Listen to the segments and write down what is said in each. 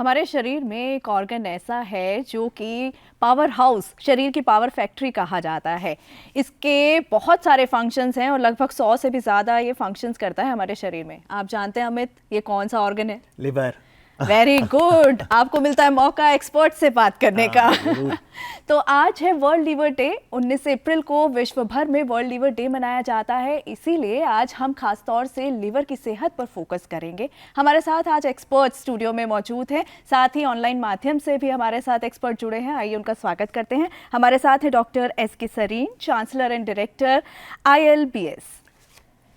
हमारे शरीर में एक ऑर्गन ऐसा है जो कि पावर हाउस, शरीर की पावर फैक्ट्री कहा जाता है। इसके बहुत सारे फंक्शंस हैं और लगभग 100 से भी ज़्यादा ये फंक्शंस करता है हमारे शरीर में। आप जानते हैं अमित, ये कौन सा ऑर्गन है? लिवर। वेरी गुड, आपको मिलता है मौका एक्सपर्ट से बात करने का। तो आज है वर्ल्ड लिवर डे। 19 अप्रैल को विश्व भर में वर्ल्ड लिवर डे मनाया जाता है, इसीलिए आज हम खास तौर से लिवर की सेहत पर फोकस करेंगे। हमारे साथ आज एक्सपर्ट स्टूडियो में मौजूद हैं, साथ ही ऑनलाइन माध्यम से भी हमारे साथ एक्सपर्ट जुड़े हैं। आइए उनका स्वागत करते हैं। हमारे साथ है doctor S K. Sareen, chancellor and director ILBS।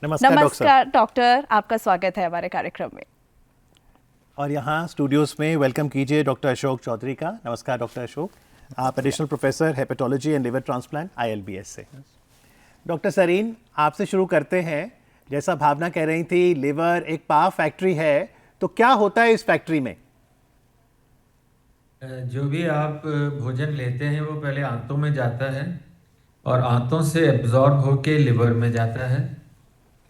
नमस्कार डॉक्टर, आपका स्वागत है हमारे कार्यक्रम में। और यहाँ स्टूडियोज़ में वेलकम कीजिए डॉक्टर अशोक चौधरी का। नमस्कार डॉक्टर अशोक, आप additional professor hepatology and liver transplant ILBS से। डॉक्टर सरीन, आपसे शुरू करते हैं। जैसा भावना कह रही थी, लिवर एक पावर फैक्ट्री है, तो क्या होता है इस फैक्ट्री में? जो भी आप भोजन लेते हैं वो पहले आंतों में जाता है और आंतों से एब्जॉर्ब होके लिवर में जाता है।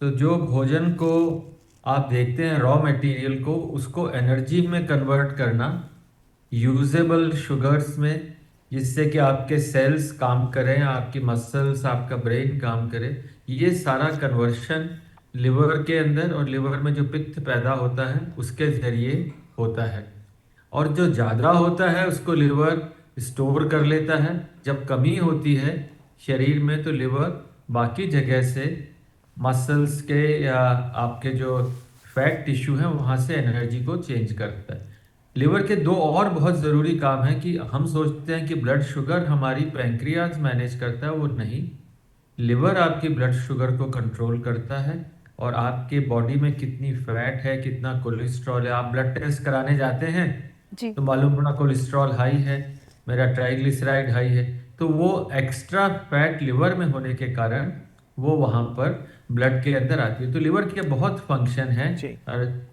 तो जो भोजन को आप देखते हैं, रॉ मटेरियल को, उसको एनर्जी में कन्वर्ट करना यूजेबल शुगर्स में, जिससे कि आपके सेल्स काम करें, आपकी मसल्स, आपका ब्रेन काम करे, ये सारा कन्वर्शन लिवर के अंदर और लिवर में जो पित्त पैदा होता है उसके जरिए होता है। और जो ज़्यादा होता है उसको लिवर स्टोर कर लेता है। जब कमी होती है शरीर में तो लिवर बाकी जगह से मसल्स के या आपके जो फैट टिश्यू हैं वहाँ से एनर्जी को चेंज करता है। लिवर के दो और बहुत ज़रूरी काम हैं कि हम सोचते हैं कि ब्लड शुगर हमारी पैंक्रियाज मैनेज करता है, वो नहीं। लिवर आपकी ब्लड शुगर को कंट्रोल करता है और आपके बॉडी में कितनी फैट है, कितना कोलेस्ट्रॉल है। आप ब्लड टेस्ट कराने जाते हैं जी। तो मालूम पड़ा कोलेस्ट्रॉल हाई है, मेरा ट्राइग्लिसराइड हाई है, तो वो एक्स्ट्रा फैट लिवर में होने के कारण वो वहाँ पर ब्लड के अंदर आती है। तो लिवर के बहुत फंक्शन हैं और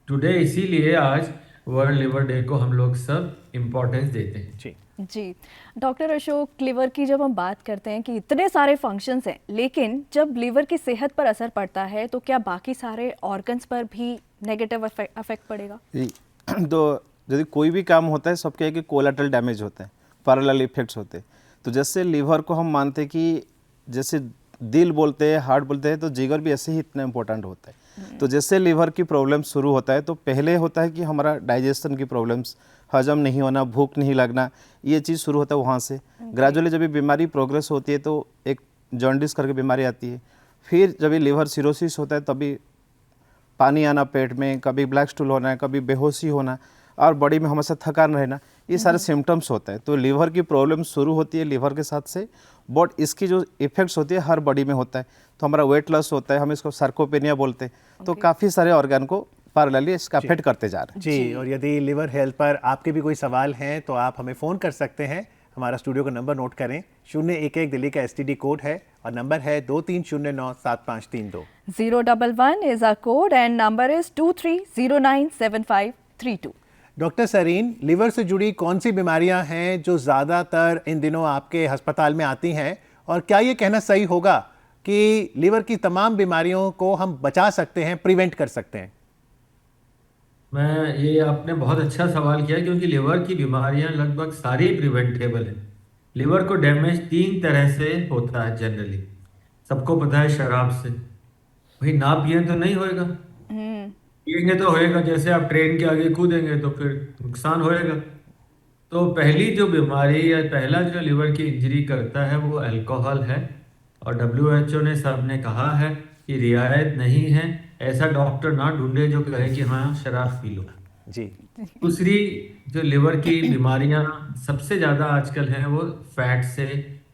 टुडे इसीलिए आज वर्ल्ड लिवर डे को हम लोग सब इम्पोर्टेंस देते हैं। जी डॉक्टर अशोक, लिवर की जब हम बात करते हैं कि इतने सारे फंक्शंस हैं, लेकिन जब लिवर की सेहत पर असर पड़ता है तो क्या बाकी सारे ऑर्गन्स पर भी नेगेटिव अफेक्ट पड़ेगा? तो यदि कोई भी काम होता है, सबके एक कोलेटरल डैमेज होता है, पैरेलल इफेक्ट्स होते हैं। तो जैसे लिवर को हम मानते हैं कि जैसे दिल बोलते हैं, हार्ट बोलते हैं, तो जिगर भी ऐसे ही इतना इम्पोर्टेंट होता है। तो जैसे लिवर की प्रॉब्लम शुरू होता है तो पहले होता है कि हमारा डाइजेशन की प्रॉब्लम्स, हजम नहीं होना, भूख नहीं लगना, ये चीज़ शुरू होता है वहाँ से। ग्रेजुअली जब ये बीमारी प्रोग्रेस होती है तो एक जॉन्डिस करके बीमारी आती है। फिर जब ये लिवर सिरोसिस होता है तभी पानी आना पेट में, कभी ब्लैक स्टूल होना, कभी बेहोशी होना और बॉडी में हमेशा थकान रहना, ये सारे सिम्टम्स होते हैं। तो लिवर की प्रॉब्लम शुरू होती है लिवर के साथ से, बट इसकी जो इफेक्ट्स होती है हर बॉडी में होता है। तो हमारा वेट लॉस होता है, हम इसको सार्कोपेनिया बोलते हैं। तो काफ़ी सारे ऑर्गन को पैरेलली इसका अफेक्ट करते जा रहे हैं। जी, और यदि लिवर हेल्थ पर आपके भी कोई सवाल हैं तो आप हमें फ़ोन कर सकते हैं। हमारा स्टूडियो का नंबर नोट करें, 011 दिल्ली का STD कोड है और नंबर है 23097532। 011 is our code and number is 23097532। Doctor Sareen, liver से जुड़ी कौन सी बीमारियां हैं जो ज़्यादातर इन दिनों आपके अस्पताल में आती हैं, और क्या ये कहना सही होगा कि लिवर की तमाम बीमारियों को हम बचा सकते हैं, प्रिवेंट कर सकते हैं? ये आपने बहुत अच्छा सवाल किया, क्योंकि लिवर की बीमारियां लगभग सारी प्रिवेंटेबल हैं। लिवर को डैमेज 3 तरह से होता है जनरली, सबको पता है। शराब से, भाई ना पिए तो नहीं होएगा, पिएंगे तो होएगा। जैसे आप ट्रेन के आगे कूदेंगे तो फिर नुकसान होएगा। तो पहली जो बीमारी या पहला जो लिवर की इंजरी करता है वो अल्कोहल है, और WHO ने सबने कहा है कि रियायत नहीं है, ऐसा डॉक्टर ना ढूंढे जो कहे कि हाँ शराब पी लो। जी। दूसरी जो लिवर की बीमारियां सबसे ज़्यादा आजकल हैं वो फैट से,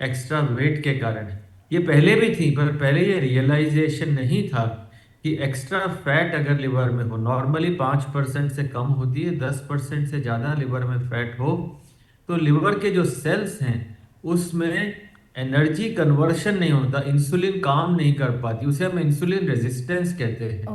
एक्स्ट्रा वेट के कारण है। ये पहले भी थी, पर पहले ये रियलाइजेशन नहीं था कि एक्स्ट्रा फैट अगर लिवर में हो, नॉर्मली 5% से कम होती है, 10% से ज़्यादा लिवर में फैट हो तो लिवर के जो सेल्स हैं उसमें एनर्जी कन्वर्शन नहीं होता, इंसुलिन काम नहीं कर पाती, उसे हम इंसुलिन रेजिस्टेंस कहते हैं।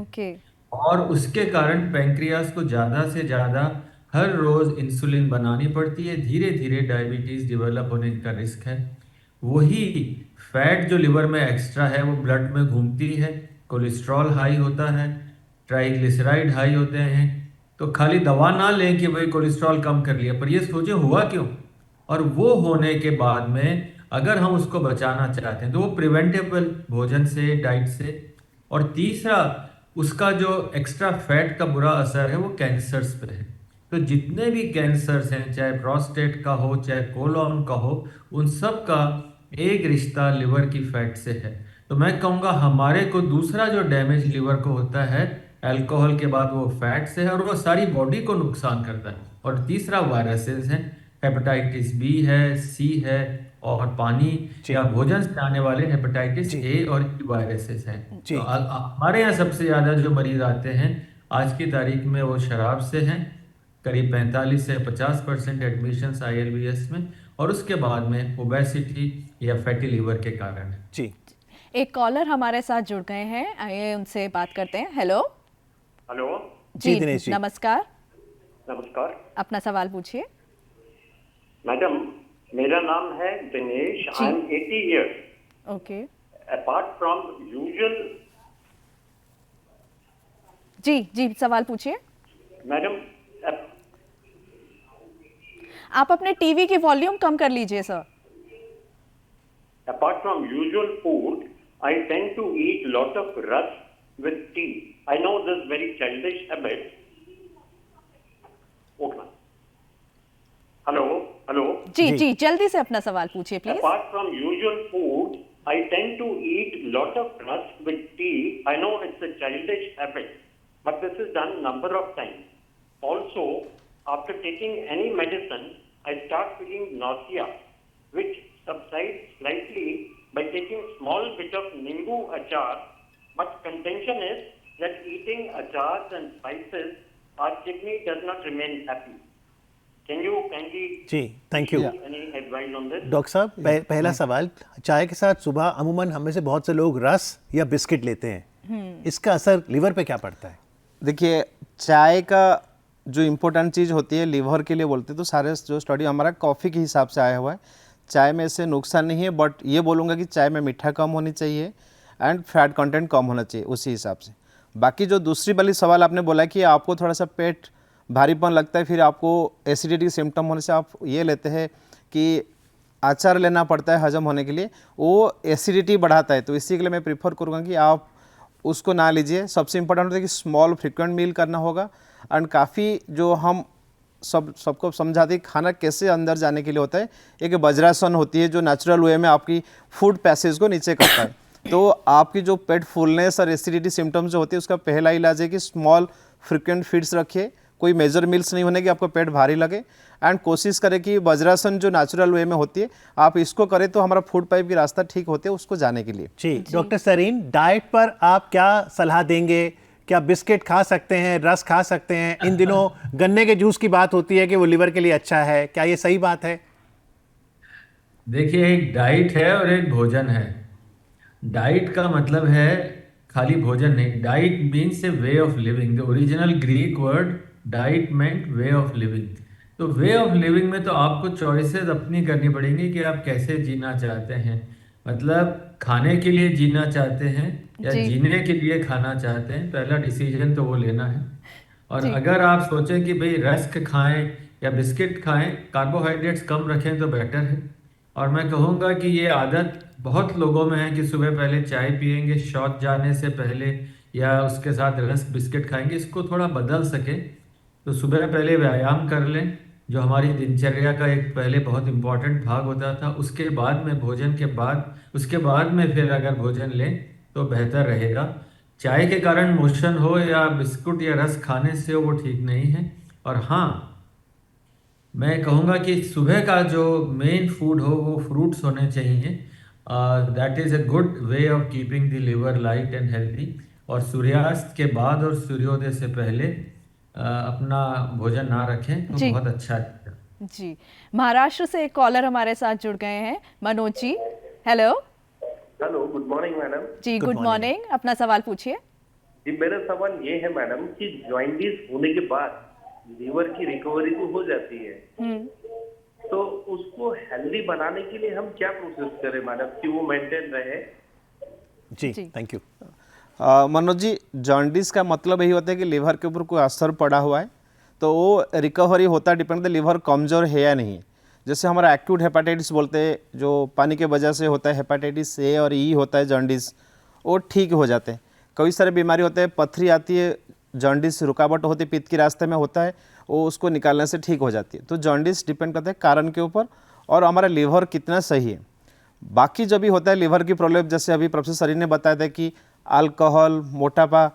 और उसके कारण पैंक्रियास को ज़्यादा से ज़्यादा हर रोज़ इंसुलिन बनानी पड़ती है, धीरे धीरे डायबिटीज़ डेवलप होने का रिस्क है। वही फैट जो लिवर में एक्स्ट्रा है वो ब्लड में घूमती है, कोलेस्ट्रॉल हाई होता है, ट्राइग्लिसराइड हाई होते हैं, तो खाली दवा ना लें कि भाई कोलेस्ट्रॉल कम कर लिया, पर ये सोचें हुआ क्यों, और वो होने के बाद में अगर हम उसको बचाना चाहते हैं तो वो प्रिवेंटेबल भोजन से, डाइट से। और तीसरा, उसका जो एक्स्ट्रा फैट का बुरा असर है वो कैंसर्स पे है। तो जितने भी कैंसर्स हैं, चाहे प्रोस्टेट का हो चाहे कोलोन का हो, उन सब का एक रिश्ता लिवर की फैट से है। तो मैं कहूँगा हमारे को दूसरा जो डैमेज लिवर को होता है अल्कोहल के बाद, वो फैट से है और वो सारी बॉडी को नुकसान करता है। और तीसरा वायरसेस हैं, हेपेटाइटिस बी है, सी है, और पानी या भोजन से आने वाले हेपेटाइटिस ए और ई वायरसेस हैं। तो हमारे यहाँ सबसे ज़्यादा जो मरीज आते हैं आज की तारीख में वो शराब से हैं, करीब 45 से 50% एडमिशन्स ILBS में, और उसके बाद में ओबेसिटी या फैटी लिवर के कारण है। जी, एक कॉलर हमारे साथ जुड़ गए हैं, आइए उनसे बात करते हैं। हेलो। हेलो जी दिनेश जी। नमस्कार। नमस्कार अपना सवाल पूछिए। मैडम, मेरा नाम है Dinesh. I am 80 years. Okay. Apart from usual. जी जी, सवाल पूछिए। मैडम, आप अपने टीवी की वॉल्यूम कम कर लीजिए sir. apart from usual food, I tend to eat lot of rusk with tea. I know this very childish habit. Okay. Hello, hello. जी जी, जल्दी से अपना सवाल पूछिए please. Apart from usual food, I tend to eat lot of rusk with tea. I know it's a childish habit, but this is done number of times. Also, after taking any medicine, I start feeling nausea, which subsides slightly by taking small bit of nimbu achar. But contention is that eating achars and spices, our kidney does not remain happy. Can you kindly जी, thank you. give any advice on this? Doctor साहब, पहला सवाल, चाय के साथ सुबह अमूमन हम में से बहुत से लोग रस या बिस्किट लेते हैं, इसका असर लिवर पे क्या पड़ता है? देखिए, चाय का जो इम्पोर्टेंट चीज़ होती है लिवर के लिए बोलते हैं, तो सारे जो स्टडी हमारा कॉफ़ी के हिसाब से आया हुआ है। चाय में से नुकसान नहीं है, बट ये बोलूँगा कि चाय में मीठा कम होनी चाहिए एंड फैट कंटेंट कम होना चाहिए उसी हिसाब से। बाकी जो दूसरी वाली सवाल आपने बोला कि आपको थोड़ा सा पेट भारीपन लगता है, फिर आपको एसिडिटी सिम्टम होने से आप ये लेते हैं कि अचार लेना पड़ता है हजम होने के लिए, वो एसिडिटी बढ़ाता है। तो इसी के लिए मैं प्रीफर करूँगा कि आप उसको ना लीजिए। सबसे इम्पोर्टेंट होता है कि स्मॉल फ्रिक्वेंट मील करना होगा एंड काफ़ी जो हम सबको समझाते हैं खाना कैसे अंदर जाने के लिए होता है, एक वज्रासन होती है जो नेचुरल वे में आपकी फूड पैसेज को नीचे करता है। तो आपकी जो पेट फुलनेस और एसिडिटी सिम्टम्स जो होती है उसका पहला इलाज है कि स्मॉल फ्रिक्वेंट फीड्स रखिए, कोई मेजर मील्स नहीं होने कि आपको पेट भारी लगे, एंड कोशिश करें कि वज्रासन जो नेचुरल वे में होती है आप इसको करें तो हमारा फूड पाइप की रास्ता ठीक होते है उसको जाने के लिए। जी, डॉक्टर सरीन, डाइट पर आप क्या सलाह देंगे? क्या बिस्किट खा सकते हैं, रस खा सकते हैं? इन दिनों गन्ने के जूस की बात होती है कि वो लिवर के लिए अच्छा है, क्या ये सही बात है? देखिए, एक डाइट है और एक भोजन है। डाइट का मतलब है खाली भोजन नहीं, diet means A way of living. The original Greek word diet meant way of living. तो वे ऑफ लिविंग में तो आपको चॉइसेस अपनी करनी पड़ेंगी कि आप कैसे जीना चाहते हैं। मतलब खाने के लिए जीना चाहते हैं या जीने के लिए खाना चाहते हैं, पहला डिसीजन तो वो लेना है। और अगर आप सोचें कि भाई रस्क खाएं या बिस्किट खाएं, कार्बोहाइड्रेट्स कम रखें तो बेटर है। और मैं कहूँगा कि ये आदत बहुत लोगों में है कि सुबह पहले चाय पिएंगे शौच जाने से पहले या उसके साथ रस्क बिस्किट खाएंगे। इसको थोड़ा बदल सके तो सुबह पहले व्यायाम कर लें, जो हमारी दिनचर्या का एक पहले बहुत इम्पॉर्टेंट भाग होता था। उसके बाद में भोजन के बाद, उसके बाद में फिर अगर भोजन लें तो बेहतर रहेगा। चाय के कारण मोशन हो या बिस्कुट या रस खाने से वो ठीक नहीं है। और हाँ, मैं कहूँगा कि सुबह का जो मेन फूड हो वो फ्रूट्स होने चाहिए। That is a good way of keeping the liver light and healthy. और सूर्यास्त के बाद और सूर्योदय से पहले अपना भोजन ना रखें तो बहुत अच्छा है। जी, महाराष्ट्र से एक कॉलर हमारे साथ जुड़ गए हैं, Manoj ji. Hello. Hello, good morning madam. जी, गुड मॉर्निंग। अपना सवाल पूछिए। जी, मेरा सवाल ये है मैडम कि जॉइंटिस होने के बाद लीवर की रिकवरी तो हो जाती है, तो उसको हेल्दी बनाने के लिए हम क्या प्रोसेस करें मैडम कि वो मेंटेन रहे? जी, thank you. Manoj ji, jaundice का मतलब यही होता है कि लीवर के ऊपर कोई असर पड़ा हुआ है तो वो रिकवरी होता डिपेंड करता है लिवर कमज़ोर है या नहीं। जैसे हमारा एक्यूट हेपाटाइटिस बोलते हैं, जो पानी के वजह से होता है, हेपाटाइटिस ए और ई होता है, जॉन्डिस, वो ठीक हो जाते हैं। कई सारे बीमारी होते हैं, पथरी आती है, जॉन्डिस रुकावट होती है, पित्त के रास्ते में होता है, वो उसको निकालने से ठीक हो जाती है। तो जॉन्डिस डिपेंड करता है कारण के ऊपर और हमारा लिवर कितना सही है। बाकी जो भी होता है लिवर की प्रॉब्लम, जैसे अभी प्रोफेसर सरीन ने बताया था कि अल्कोहल, मोटापा,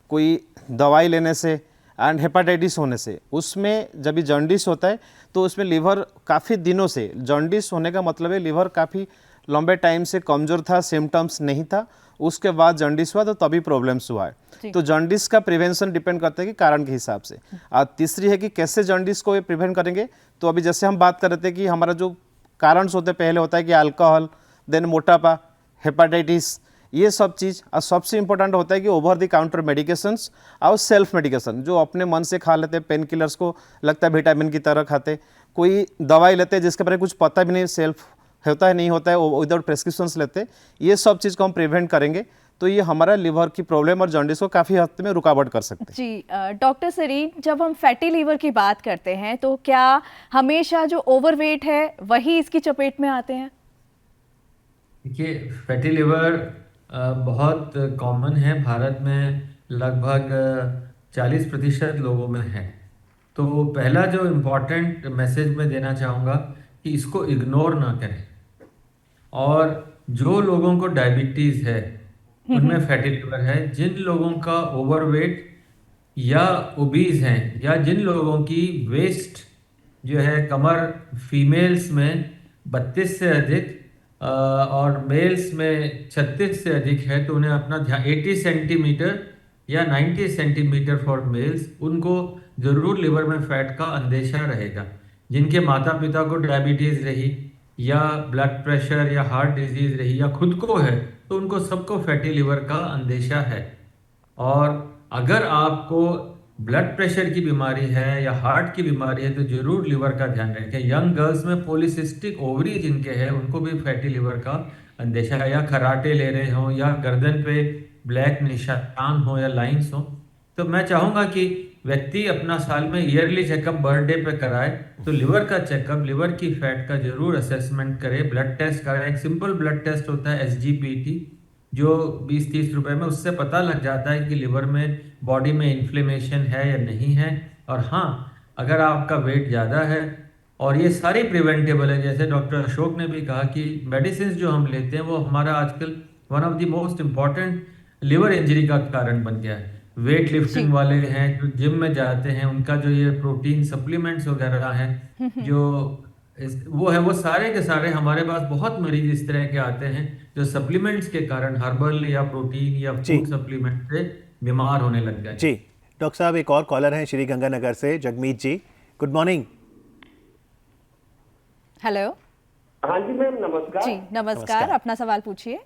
कोई दवाई लेने से एंड हेपाटाइटिस होने से, उसमें जब भी जॉन्डिस होता है तो उसमें लिवर काफ़ी दिनों से, जॉन्डिस होने का मतलब है लिवर काफ़ी लंबे टाइम से कमज़ोर था, सिम्टम्स नहीं था, उसके बाद जॉन्डिस हुआ तो तभी प्रॉब्लम्स हुआ है। तो जॉन्डिस का प्रिवेंशन डिपेंड करता है कि कारण के हिसाब से। और तीसरी है कि कैसे जॉन्डिस को प्रिवेंट करेंगे। तो अभी जैसे हम बात कर रहे थे कि हमारा जो कारण होते हैं, पहले होता है कि अल्कोहल, देन मोटापा, हेपाटाइटिस, ये सब चीज़। और सबसे इंपॉर्टेंट होता है कि ओवर द काउंटर मेडिकेशंस और सेल्फ मेडिकेशन, जो अपने मन से खा लेते हैं, पेन किलर्स को लगता है विटामिन की तरह खाते, कोई दवाई लेते हैं जिसके बारे में कुछ पता भी नहीं, सेल्फ होता है नहीं होता है, वो विदाउट प्रेस्क्रिप्शंस लेते, ये सब चीज़ को हम प्रिवेंट करेंगे तो ये हमारा लिवर की प्रॉब्लम और जॉन्डिस को काफ़ी हद में रुकावट कर सकते हैं। जी डॉक्टर सरीन, जब हम फैटी लीवर की बात करते हैं तो क्या हमेशा जो ओवरवेट है वही इसकी चपेट में आते हैं? देखिए, फैटी लिवर बहुत कॉमन है भारत में, लगभग 40% लोगों में है। तो पहला जो इम्पोर्टेंट मैसेज मैं देना चाहूँगा कि इसको इग्नोर ना करें। और जो लोगों को डायबिटीज़ है उनमें फैटी लिवर है, जिन लोगों का ओवरवेट या ओबीज हैं, या जिन लोगों की वेस्ट जो है कमर फीमेल्स में 32 से अधिक और मेल्स में 36 से अधिक है, तो उन्हें अपना 80 सेंटीमीटर या 90 सेंटीमीटर फॉर मेल्स, उनको ज़रूर लिवर में फैट का अंदेशा रहेगा। जिनके माता पिता को डायबिटीज़ रही या ब्लड प्रेशर या हार्ट डिजीज़ रही या खुद को है, तो उनको सबको फैटी लिवर का अंदेशा है। और अगर आपको ब्लड प्रेशर की बीमारी है या हार्ट की बीमारी है तो ज़रूर लिवर का ध्यान रखें। यंग गर्ल्स में पॉलीसिस्टिक ओवरी जिनके हैं उनको भी फैटी लिवर का अंदेशा है, या खराटे ले रहे हों या गर्दन पे ब्लैक निशान हो या लाइंस हो। तो मैं चाहूँगा कि व्यक्ति अपना साल में ईयरली चेकअप बर्थडे पे कराए, तो लिवर का चेकअप, लिवर की फैट का जरूर असेसमेंट करे, ब्लड टेस्ट कराए। एक सिंपल ब्लड टेस्ट होता है SGPT, जो 20-30 रुपए में, उससे पता लग जाता है कि लिवर में, बॉडी में इन्फ्लेमेशन है या नहीं है। और हाँ, अगर आपका वेट ज़्यादा है, और ये सारी प्रिवेंटेबल है, जैसे डॉक्टर अशोक ने भी कहा कि मेडिसिन जो हम लेते हैं वो हमारा आजकल one of the most important liver injury का कारण बन गया है। वेट लिफ्टिंग वाले हैं, जो जिम में जाते हैं, उनका जो ये प्रोटीन सप्लीमेंट्स वगैरह हैं, जो वो है, वो सारे के सारे हमारे पास बहुत मरीज इस तरह के आते हैं जो सप्लीमेंट्स के कारण, हर्बल या प्रोटीन या फूड सप्लीमेंट से बीमार होने लग गए। जी डॉक्टर साहब, एक और कॉलर हैं श्री गंगानगर से, जगमीत जी, गुड मॉर्निंग। हेलो। हाँ जी मैम, नमस्कार। जी नमस्कार, अपना सवाल पूछिए।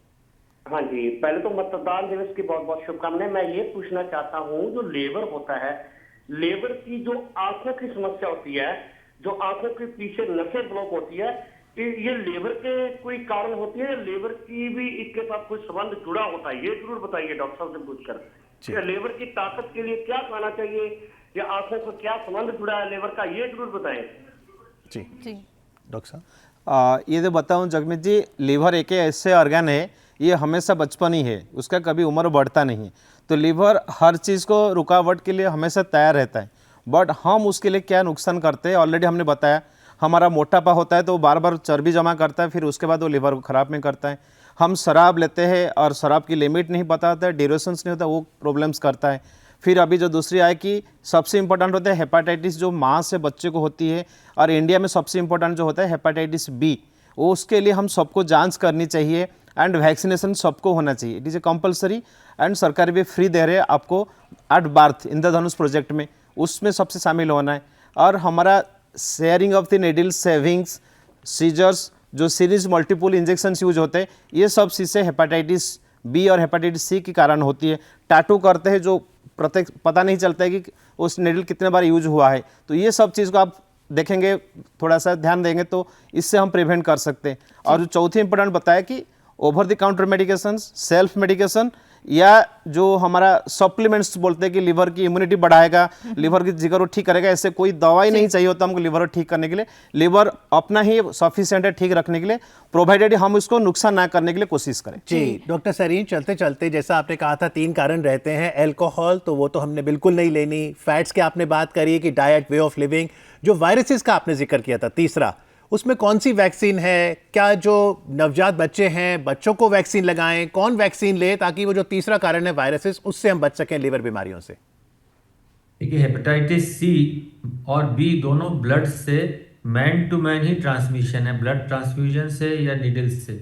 हाँ जी, पहले तो मतदान दिवस की बहुत बहुत शुभकामनाएं। मैं ये पूछना चाहता हूँ, जो लेबर होता है, लेबर की जो आंखों की समस्या होती है, जो आंखों के पीछे नसें ब्लॉक होती है, ये लेबर के कोई कारण होती है या लेबर की भी इसके साथ कोई संबंध जुड़ा होता है? ये जरूर बताइए डॉक्टर साहब से पूछकर। लेबर की ताकत के लिए क्या खाना चाहिए या आंखों का क्या संबंध जुड़ा है लेबर का, ये जरूर बताएं। जी जी डॉक्टर साहब, ये तो बताऊं जगमीत जी, लीवर एक ऐसे ऑर्गन है, ये हमेशा बचपन ही है, उसका कभी उम्र बढ़ता नहीं है। तो लीवर हर चीज़ को रुकावट के लिए हमेशा तैयार रहता है। बट हम उसके लिए क्या नुकसान करते हैं, ऑलरेडी हमने बताया। हमारा मोटापा होता है तो बार बार चर्बी जमा करता है, फिर उसके बाद वो लीवर को ख़राब में करता है। हम शराब लेते हैं और शराब की लिमिट नहीं पता होता है, ड्यूरेशंस नहीं होता, वो प्रॉब्लम्स करता है। फिर अभी जो दूसरी आए कि सबसे इंपॉर्टेंट होता है हेपाटाइटिस, जो माँ से बच्चे को होती है, और इंडिया में सबसे इंपॉर्टेंट जो होता है हेपाटाइटिस B, वो उसके लिए हम सबको जांच करनी चाहिए एंड वैक्सीनेशन सबको होना चाहिए। It is a compulsory and सरकार भी फ्री दे रहे हैं आपको एट बर्थ इंद्रधनुष प्रोजेक्ट में, उसमें सबसे शामिल होना है। और हमारा sharing of the needle, shavings, scissors, जो सीरीज मल्टीपल इंजेक्शंस यूज होते हैं, ये सब चीज़ें हेपाटाइटिस B और हेपाटाइटिस C के कारण होती है। टैटू करते हैं जो प्रत्येक पता नहीं चलता है कि उस निडल कितने बार यूज हुआ है, तो ये सब चीज़ को आप देखेंगे, थोड़ा सा ध्यान देंगे तो इससे हम प्रिवेंट कर सकते हैं। और जो चौथी इंपॉर्टेंट बताया कि over the counter medication, self medication, या जो हमारा सप्लीमेंट्स बोलते हैं कि लिवर की इम्यूनिटी बढ़ाएगा, लिवर की जिगर को ठीक करेगा, ऐसे कोई दवाई नहीं चाहिए होता हमको लिवर को ठीक करने के लिए। लिवर अपना ही सफिशिएंट है ठीक रखने के लिए, प्रोवाइडेड हम उसको नुकसान ना करने के लिए कोशिश करें। जी डॉक्टर सरीन, चलते चलते जैसा आपने कहा था 3 कारण रहते हैं, अल्कोहल तो वो तो हमने बिल्कुल नहीं लेनी, फैट्स की आपने बात करी कि डाइट, वे ऑफ लिविंग, जो वायरसेस का आपने जिक्र किया था तीसरा, उसमें कौन सी वैक्सीन है, क्या जो नवजात बच्चे हैं बच्चों को वैक्सीन लगाएं, कौन वैक्सीन ले ताकि वो जो तीसरा कारण है वायरसेस उससे हम बच सकें लिवर बीमारियों से? देखिए, हेपेटाइटिस सी और बी दोनों ब्लड से मैन टू मैन ही ट्रांसमिशन है, ब्लड ट्रांसफ्यूजन से या नीडल्स से।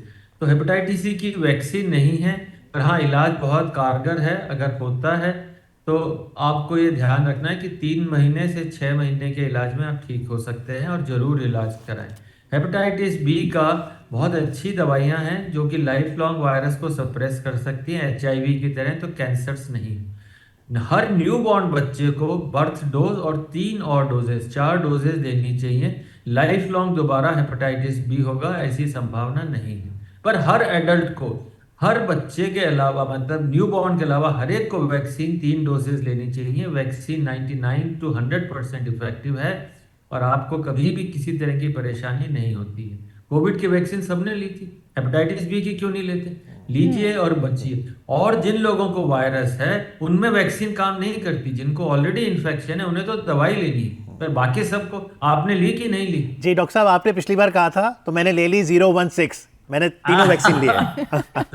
तो हेपेटाइटिस सी की वैक्सीन नहीं है, पर हाँ इलाज बहुत कारगर है। अगर होता है तो आपको ये ध्यान रखना है कि 3 महीने से 6 महीने के इलाज में आप ठीक हो सकते हैं और ज़रूर इलाज कराएं। हेपेटाइटिस बी का बहुत अच्छी दवाइयां हैं जो कि लाइफ लॉन्ग वायरस को सप्रेस कर सकती हैं, HIV की तरह, तो कैंसर्स नहीं। हर न्यूबॉर्न बच्चे को बर्थ डोज और 3 और डोजेस, 4 डोजेस देनी चाहिए। लाइफ लॉन्ग दोबारा हेपेटाइटिस बी होगा ऐसी संभावना नहीं है। पर हर एडल्ट को, हर बच्चे के अलावा, मतलब न्यूबॉर्न के अलावा हर एक को वैक्सीन 3 डोजेस लेनी चाहिए। वैक्सीन 99 to 100% इफेक्टिव है और आपको कभी भी किसी तरह की परेशानी नहीं होती है। कोविड की वैक्सीन सबने ली थी, हेपेटाइटिस बी की क्यों नहीं लेते? लीजिए और बचिए। और जिन लोगों को वायरस है उनमें वैक्सीन काम नहीं करती, जिनको ऑलरेडी इन्फेक्शन है उन्हें तो दवाई लेनी है, पर बाकी सबको आपने ली कि नहीं ली? जी डॉक्टर साहब, आपने पिछली बार कहा था तो मैंने ले ली 016, मैंने तीनों वैक्सीन लिए।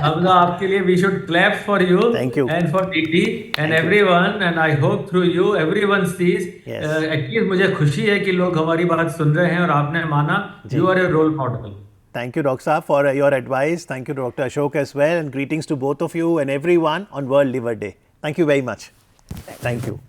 हम लोग आपके लिए we should clap for you Thank you. And for TT and everyone, and I hope through you everyone sees. Yes. At least मुझे खुशी है कि लोग हमारी बात सुन रहे हैं और आपने माना। You are a role model. Thank you, Dr. Saab, for your advice. Thank you, Dr. Ashok, as well. And greetings to both of you and everyone on World Liver Day. Thank you very much. Thank you.